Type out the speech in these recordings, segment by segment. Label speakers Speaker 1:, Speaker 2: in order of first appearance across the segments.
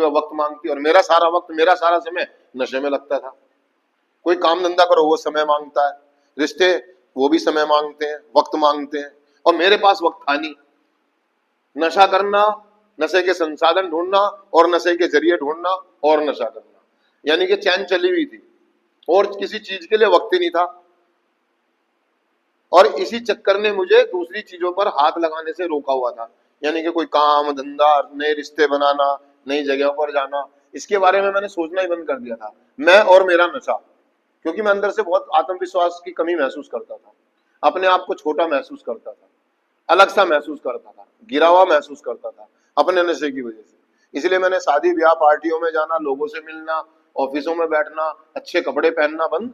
Speaker 1: उसके बाद वक्त मांगती है, और मेरा सारा वक्त, मेरा सारा समय नशे में लगता था। कोई काम धंधा करो वो समय मांगता है, रिश्ते वो भी समय मांगते हैं, वक्त मांगते हैं, और मेरे पास वक्त था नहीं। नशा करना, नशे के संसाधन ढूंढना, और नशे के जरिए ढूंढना, और नशा करना, यानी कि चैन चली हुई थी और किसी चीज के लिए वक्त ही नहीं था। और इसी चक्कर ने मुझे दूसरी चीजों पर हाथ लगाने से रोका हुआ था, यानी कि कोई काम धंधा, नए रिश्ते बनाना, नई जगहों पर जाना, इसके बारे में मैंने सोचना ही बंद कर दिया था, मैं और मेरा नशा। क्योंकि मैं अंदर से बहुत आत्मविश्वास की कमी महसूस करता था, अपने आप को छोटा महसूस करता था, अलग सा महसूस करता था, गिरा हुआ महसूस करता था अपने नशे की वजह से। इसलिए मैंने शादी ब्याह पार्टियों में जाना, लोगों से मिलना, ऑफिसों में बैठना, अच्छे कपड़े पहनना बंद,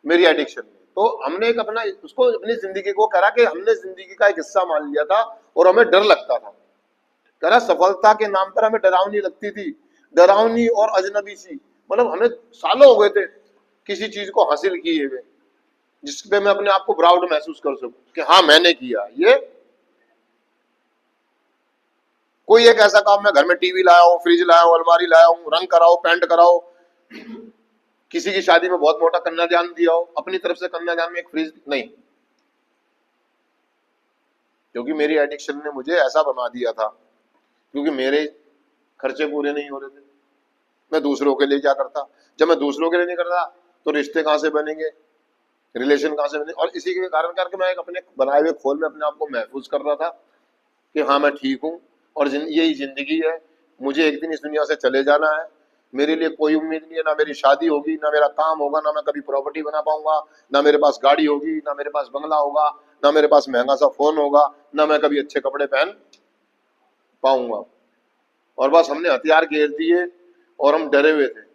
Speaker 1: मेरी एडिक्शन में। तो हमने एक अपना उसको अपनी जिंदगी को करा कि हमने जिंदगी का एक हिस्सा मान लिया था, और हमें डर लगता था। करा सफलता के नाम पर हमें डरावनी लगती थी, डरावनी और अजनबी सी। मतलब हमें सालों हो गए थे किसी चीज को हासिल किए हुए, जिसपे मैं अपने आप को प्राउड महसूस कर सकूं कि हाँ मैंने किया ये। कोई एक ऐसा काम, मैं घर में टीवी लाया हूँ, फ्रिज लाया हूँ, अलमारी लाया हूँ, रंग कराओ, पेंट कराओ, किसी की शादी में बहुत मोटा कन्यादान दिया हो, अपनी तरफ से कन्यादान में एक फ्रिज नहीं, क्योंकि मेरी एडिक्शन ने मुझे ऐसा बना दिया था। क्योंकि मेरे खर्चे पूरे नहीं हो रहे थे, मैं दूसरों के लिए क्या करता। जब मैं दूसरों के लिए नहीं करता तो रिश्ते कहां से बनेंगे, रिलेशन कहां से बनेंगे। और इसी के कारण करके मैं एक अपने बनाए हुए खोल में अपने आप को महफूज कर रहा था कि हाँ मैं ठीक हूँ, और यही जिंदगी है, मुझे एक दिन इस दुनिया से चले जाना है, मेरे लिए कोई उम्मीद नहीं है, ना मेरी शादी होगी, ना मेरा काम होगा, ना मैं कभी प्रॉपर्टी बना पाऊंगा, ना मेरे पास गाड़ी होगी, ना मेरे पास बंगला होगा, ना मेरे पास महंगा सा फोन होगा, ना मैं कभी अच्छे कपड़े पहन पाऊंगा। और बस हमने हथियार घेर दिए और हम डरे हुए थे।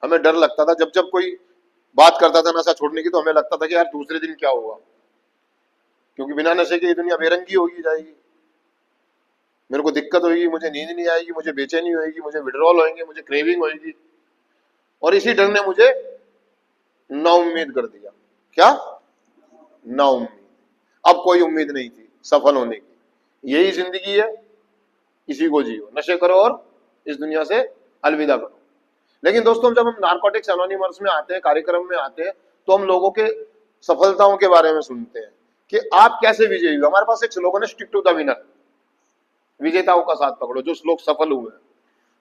Speaker 1: हमें डर लगता था, जब जब कोई बात करता था नशा छोड़ने की, तो हमें लगता था कि यार दूसरे दिन क्या होगा, क्योंकि बिना नशे के ये दुनिया बेरंगी होगी जाएगी, मेरे को दिक्कत होगी, मुझे नींद नहीं आएगी, मुझे बेचैनी होगी, मुझे विड्रॉल होंगे, मुझे क्रेविंग होगी। और इसी डर ने मुझे नाउम्मीद कर दिया। क्या? नाउम्मीद। अब कोई उम्मीद नहीं थी सफल होने की। यही जिंदगी है, इसी को जियो, नशे करो और इस दुनिया से अलविदा करो। लेकिन दोस्तों, जब हम नारकोटिक्स एनोनिमस में आते हैं, कार्यक्रम में आते हैं, तो हम लोगों के सफलताओं के बारे में सुनते हैं कि आप कैसे विजयी हुए। हमारे पास एक स्लोगन है, स्टिक टू द विनर, विजेताओं का साथ पकड़ो, जो लोग सफल हुए हैं।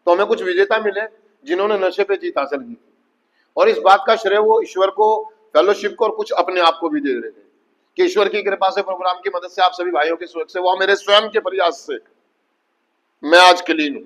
Speaker 1: तो हमें कुछ विजेता मिले जिन्होंने नशे पे जीत हासिल की, और इस बात का श्रेय वो ईश्वर को, फेलोशिप को, और कुछ अपने आप को भी दे रहे थे कि ईश्वर की कृपा से, प्रोग्राम की मदद से, आप सभी भाइयों के सहयोग से, वो मेरे स्वयं के प्रयास से मैं आज क्लीन हूं।